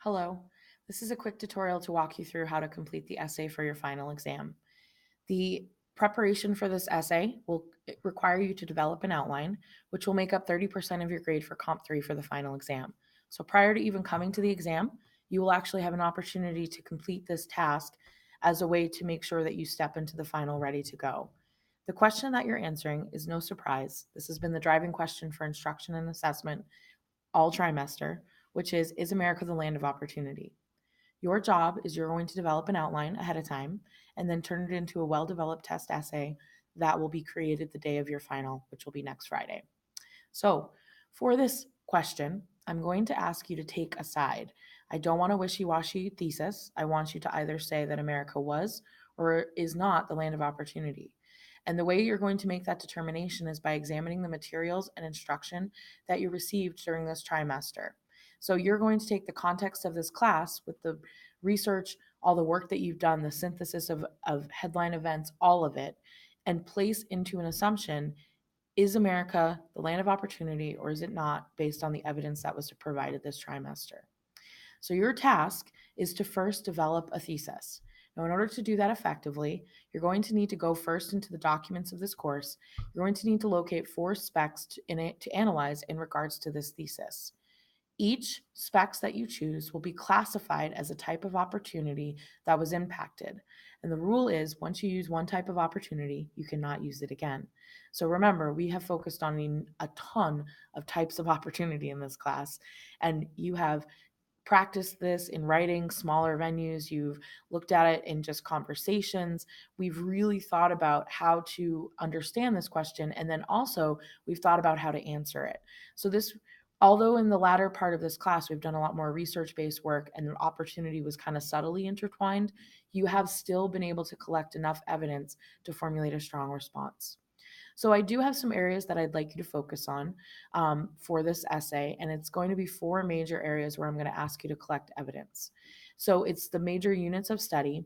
Hello, this is a quick tutorial to walk you through how to complete the essay for your final exam. The preparation for this essay will require you to develop an outline, which will make up 30% of your grade for Comp 3 for the final exam. So prior to even coming to the exam, you will actually have an opportunity to complete this task as a way to make sure that you step into the final ready to go. The question that you're answering is no surprise. This has been the driving question for instruction and assessment all trimester, which is America the land of opportunity? Your job is you're going to develop an outline ahead of time and then turn it into a well developed test essay that will be created the day of your final, which will be next Friday. So, for this question, I'm going to ask you to take a side. I don't want a wishy washy thesis. I want you to either say that America was or is not the land of opportunity. And the way you're going to make that determination is by examining the materials and instruction that you received during this trimester. So you're going to take the context of this class with the research, all the work that you've done, the synthesis of headline events, all of it, and place into an assumption: is America the land of opportunity or is it not, based on the evidence that was provided this trimester? So, your task is to first develop a thesis. Now, in order to do that effectively, you're going to need to go first into the documents of this course. You're going to need to locate four specs to analyze in regards to this thesis. Each specs that you choose will be classified as a type of opportunity that was impacted. And the rule is once you use one type of opportunity, you cannot use it again. So remember, we have focused on a ton of types of opportunity in this class, and you have practiced this in writing, smaller venues. You've looked at it in just conversations. We've really thought about how to understand this question. And then also, we've thought about how to answer it. So, although in the latter part of this class, we've done a lot more research based work and the opportunity was kind of subtly intertwined, you have still been able to collect enough evidence to formulate a strong response. So I do have some areas that I'd like you to focus on for this essay, and it's going to be four major areas where I'm going to ask you to collect evidence. So it's the major units of study,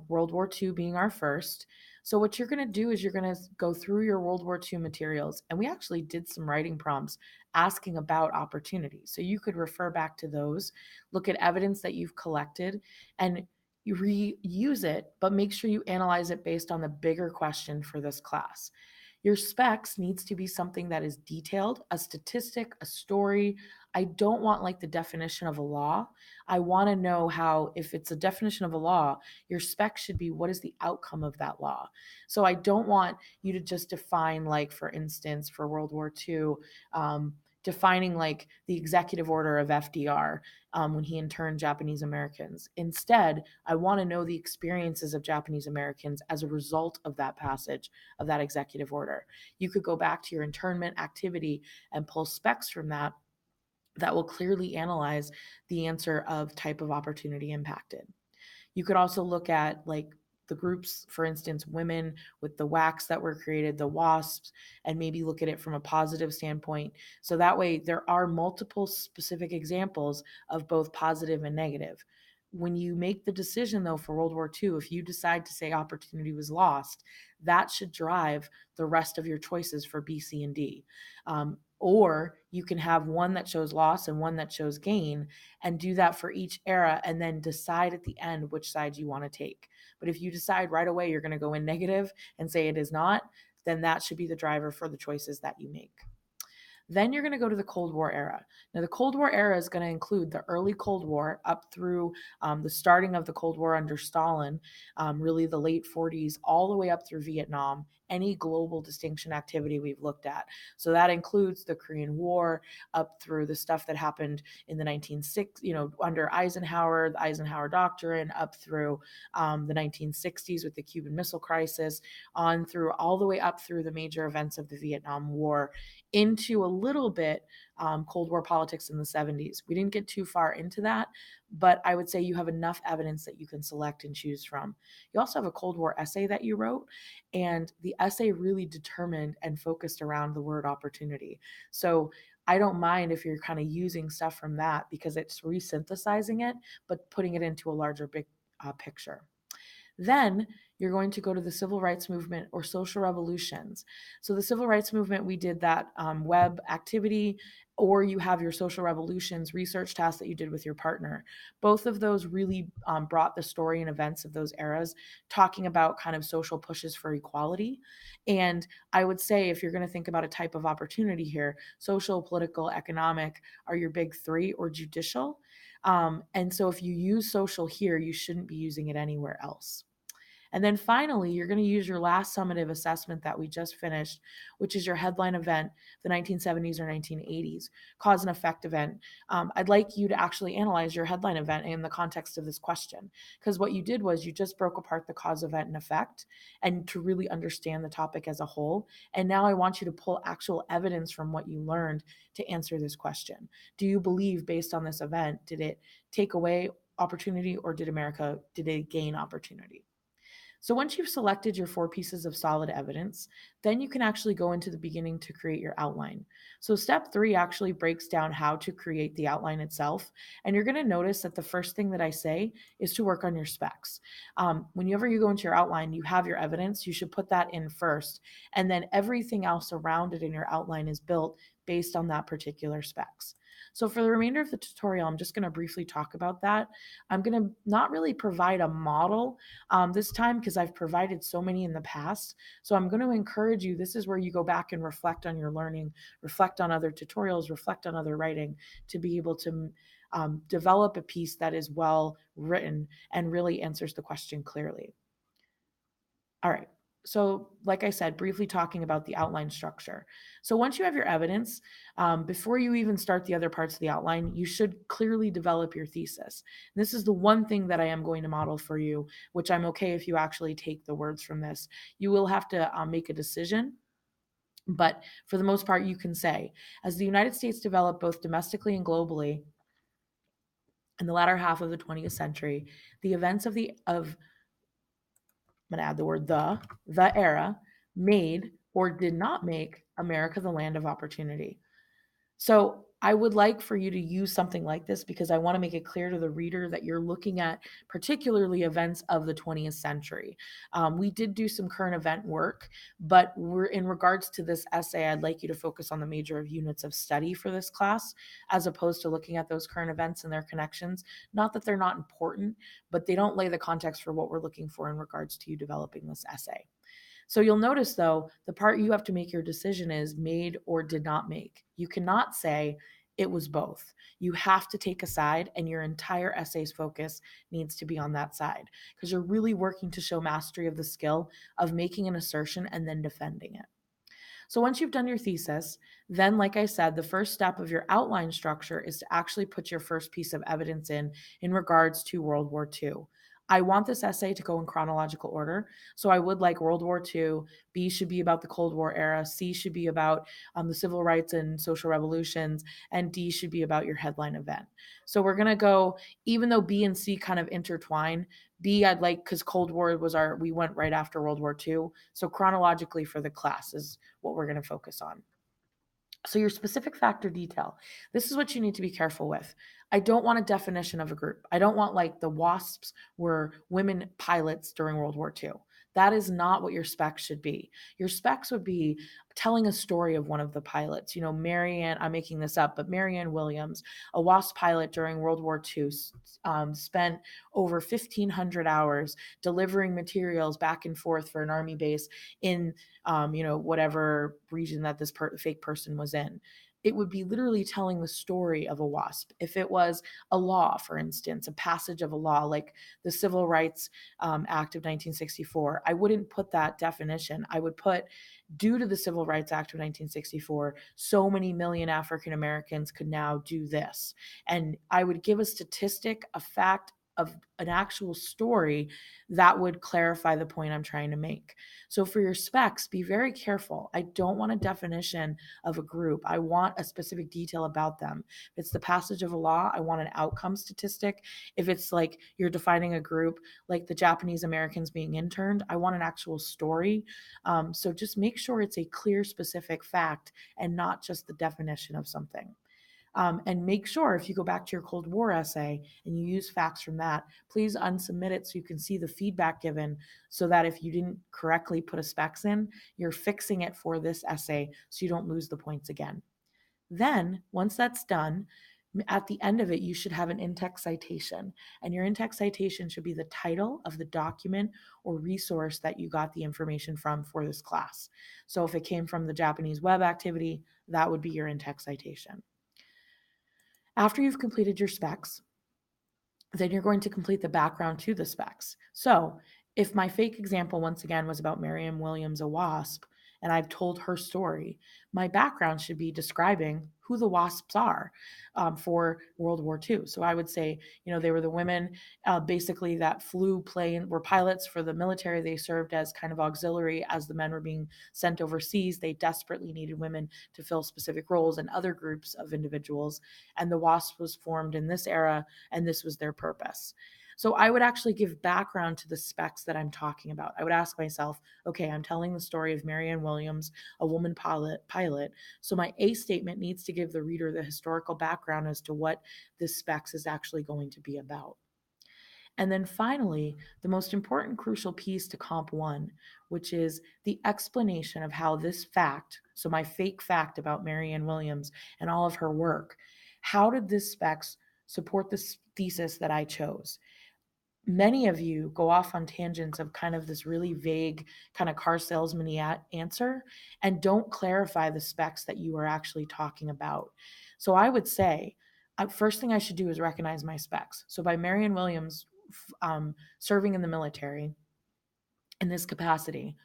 World War II being our first. So what you're going to do is you're going to go through your World War II materials, and we actually did some writing prompts asking about opportunities. So you could refer back to those, look at evidence that you've collected, and you reuse it, but make sure you analyze it based on the bigger question for this class. Your specs needs to be something that is detailed, a statistic, a story. I don't want like the definition of a law. I want to know how, if it's a definition of a law, your spec should be what is the outcome of that law. So I don't want you to just define, like, for instance, for World War II, defining like the executive order of FDR when he interned Japanese Americans. Instead, I want to know the experiences of Japanese Americans as a result of that passage of that executive order. You could go back to your internment activity and pull specs from that will clearly analyze the answer of type of opportunity impacted. You could also look at like the groups, for instance, women with the WACs that were created, the WASPs, and maybe look at it from a positive standpoint. So that way, there are multiple specific examples of both positive and negative. When you make the decision, though, for World War II, if you decide to say opportunity was lost, that should drive the rest of your choices for B, C, and D. Or you can have one that shows loss and one that shows gain, and do that for each era and then decide at the end which side you want to take. But if you decide right away you're going to go in negative and say it is not, then that should be the driver for the choices that you make. Then you're going to go to the Cold War era. Now, the Cold War era is going to include the early Cold War up through the starting of the Cold War under Stalin, really the late 40s, all the way up through Vietnam, any global distinction activity we've looked at. So that includes the Korean War up through the stuff that happened in the 1960s, under Eisenhower, the Eisenhower Doctrine, up through the 1960s with the Cuban Missile Crisis, on through all the way up through the major events of the Vietnam War, into a little bit Cold War politics in the 70s. We didn't get too far into that, but I would say you have enough evidence that you can select and choose from. You also have a Cold War essay that you wrote, and the essay really determined and focused around the word opportunity. So I don't mind if you're kind of using stuff from that because it's resynthesizing it, but putting it into a larger big picture. Then you're going to go to the civil rights movement or social revolutions. So the civil rights movement, we did that web activity, or you have your social revolutions research task that you did with your partner. Both of those really brought the story and events of those eras, talking about kind of social pushes for equality. And I would say, if you're going to think about a type of opportunity here, social, political, economic are your big three, or judicial. And so if you use social here, you shouldn't be using it anywhere else. And then finally, you're going to use your last summative assessment that we just finished, which is your headline event, the 1970s or 1980s, cause and effect event. I'd like you to actually analyze your headline event in the context of this question, because what you did was you just broke apart the cause, event, and effect, and to really understand the topic as a whole. And now I want you to pull actual evidence from what you learned to answer this question. Do you believe, based on this event, did it take away opportunity, or did it gain opportunity? So once you've selected your 4 pieces of solid evidence, then you can actually go into the beginning to create your outline. So step 3 actually breaks down how to create the outline itself. And you're going to notice that the first thing that I say is to work on your specs. Whenever you go into your outline, you have your evidence, you should put that in first. And then everything else around it in your outline is built based on that particular specs. So for the remainder of the tutorial, I'm just going to briefly talk about that. I'm going to not really provide a model this time, because I've provided so many in the past. So I'm going to encourage you, this is where you go back and reflect on your learning, reflect on other tutorials, reflect on other writing, to be able to develop a piece that is well written and really answers the question clearly. All right. So, like I said, briefly talking about the outline structure. So, once you have your evidence, before you even start the other parts of the outline, you should clearly develop your thesis. And this is the one thing that I am going to model for you, which I'm okay if you actually take the words from this. You will have to make a decision. But for the most part, you can say, as the United States developed both domestically and globally in the latter half of the 20th century, the events of I'm going to add the word the era, made or did not make America the land of opportunity. So I would like for you to use something like this, because I want to make it clear to the reader that you're looking at particularly events of the 20th century. We did do some current event work, but we're in regards to this essay, I'd like you to focus on the major of units of study for this class, as opposed to looking at those current events and their connections. Not that they're not important, but they don't lay the context for what we're looking for in regards to you developing this essay. So you'll notice, though, the part you have to make your decision is made or did not make. You cannot say it was both. You have to take a side, and your entire essay's focus needs to be on that side, because you're really working to show mastery of the skill of making an assertion and then defending it. So once you've done your thesis, then, like I said, the first step of your outline structure is to actually put your first piece of evidence in regards to World War II. I want this essay to go in chronological order. So I would like World War II, B should be about the Cold War era, C should be about the civil rights and social revolutions, and D should be about your headline event. So we're going to go, even though B and C kind of intertwine, B, I'd like, because Cold War we went right after World War II. So chronologically for the class is what we're going to focus on. So your specific factor detail, this is what you need to be careful with. I don't want a definition of a group. I don't want, like, the WASPs were women pilots during World War II. That is not what your specs should be. Your specs would be telling a story of one of the pilots. Marianne, I'm making this up, but Marianne Williams, a WASP pilot during World War II, spent over 1,500 hours delivering materials back and forth for an army base in whatever region that this fake person was in. It would be literally telling the story of a WASP. If it was a law, for instance, a passage of a law like the Civil Rights Act of 1964, I wouldn't put that definition. I would put, due to the Civil Rights Act of 1964, so many million African Americans could now do this. And I would give a statistic, a fact, of an actual story that would clarify the point I'm trying to make. So for your specs, be very careful. I don't want a definition of a group. I want a specific detail about them. If it's the passage of a law, I want an outcome statistic. If it's like you're defining a group, like the Japanese Americans being interned, I want an actual story. So just make sure it's a clear, specific fact and not just the definition of something. And make sure if you go back to your Cold War essay and you use facts from that, please unsubmit it so you can see the feedback given, so that if you didn't correctly put a specs in, you're fixing it for this essay so you don't lose the points again. Then, once that's done, at the end of it, you should have an in-text citation. And your in-text citation should be the title of the document or resource that you got the information from for this class. So if it came from the Japanese web activity, that would be your in-text citation. After you've completed your specs, then you're going to complete the background to the specs. So if my fake example, once again, was about Marianne Williams, a WASP, and I've told her story, my background should be describing who the WASPs are for World War II. So I would say, they were the women basically that flew plane, were pilots for the military. They served as kind of auxiliary as the men were being sent overseas. They desperately needed women to fill specific roles and other groups of individuals. And the WASP was formed in this era, and this was their purpose. So I would actually give background to the specs that I'm talking about. I would ask myself, okay, I'm telling the story of Marianne Williams, a woman pilot. So my A statement needs to give the reader the historical background as to what this specs is actually going to be about. And then finally, the most important crucial piece to Comp 1, which is the explanation of how this fact, so my fake fact about Marianne Williams and all of her work, how did this specs support this thesis that I chose? Many of you go off on tangents of kind of this really vague kind of car salesman answer and don't clarify the specs that you are actually talking about. So I would say, first thing I should do is recognize my specs. So by Marianne Williams serving in the military in this capacity,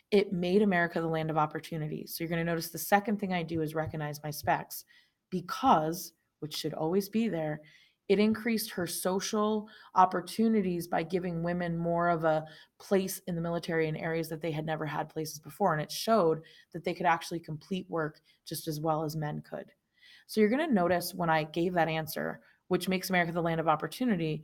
it made America the land of opportunity. So you're going to notice the second thing I do is recognize my specs, because, which should always be there, it increased her social opportunities by giving women more of a place in the military in areas that they had never had places before. And it showed that they could actually complete work just as well as men could. So you're going to notice when I gave that answer, which makes America the land of opportunity,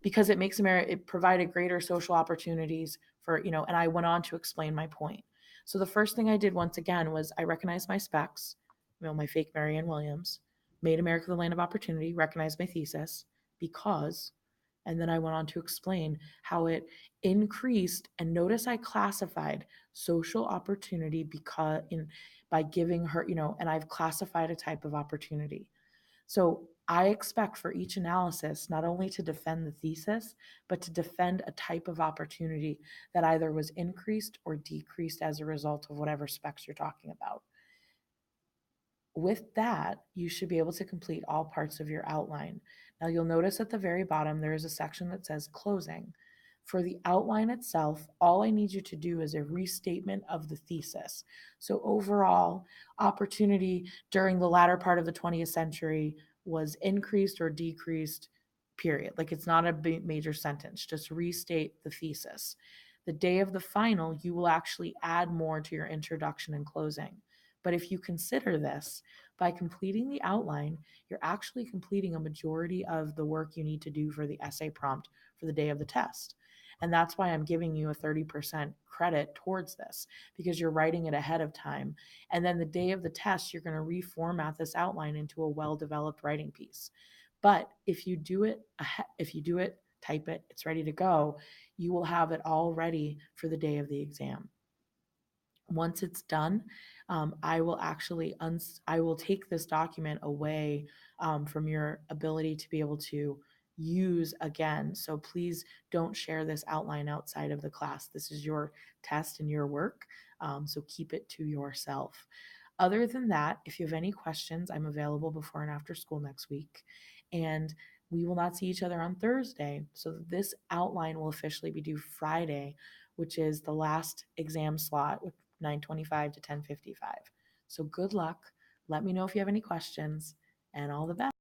because it makes America, it provided greater social opportunities for, and I went on to explain my point. So the first thing I did once again was I recognized my specs, my fake Marianne Williams, made America the land of opportunity, recognized my thesis because, and then I went on to explain how it increased, and notice I classified social opportunity by giving her, and I've classified a type of opportunity. So I expect for each analysis not only to defend the thesis, but to defend a type of opportunity that either was increased or decreased as a result of whatever specs you're talking about. With that, you should be able to complete all parts of your outline. Now you'll notice at the very bottom, there is a section that says closing. For the outline itself, all I need you to do is a restatement of the thesis. So overall, opportunity during the latter part of the 20th century was increased or decreased, period. Like, it's not a major sentence, just restate the thesis. The day of the final, you will actually add more to your introduction and closing. But if you consider this, by completing the outline, you're actually completing a majority of the work you need to do for the essay prompt for the day of the test. And that's why I'm giving you a 30% credit towards this, because you're writing it ahead of time. And then the day of the test, you're going to reformat this outline into a well-developed writing piece. But if you do it, type it, it's ready to go, you will have it all ready for the day of the exam. Once it's done, I will actually I will take this document away from your ability to be able to use again. So please don't share this outline outside of the class. This is your test and your work, so keep it to yourself. Other than that, if you have any questions, I'm available before and after school next week. And we will not see each other on Thursday. So this outline will officially be due Friday, which is the last exam slot with 9:25 to 10:55. So good luck. Let me know if you have any questions, and all the best.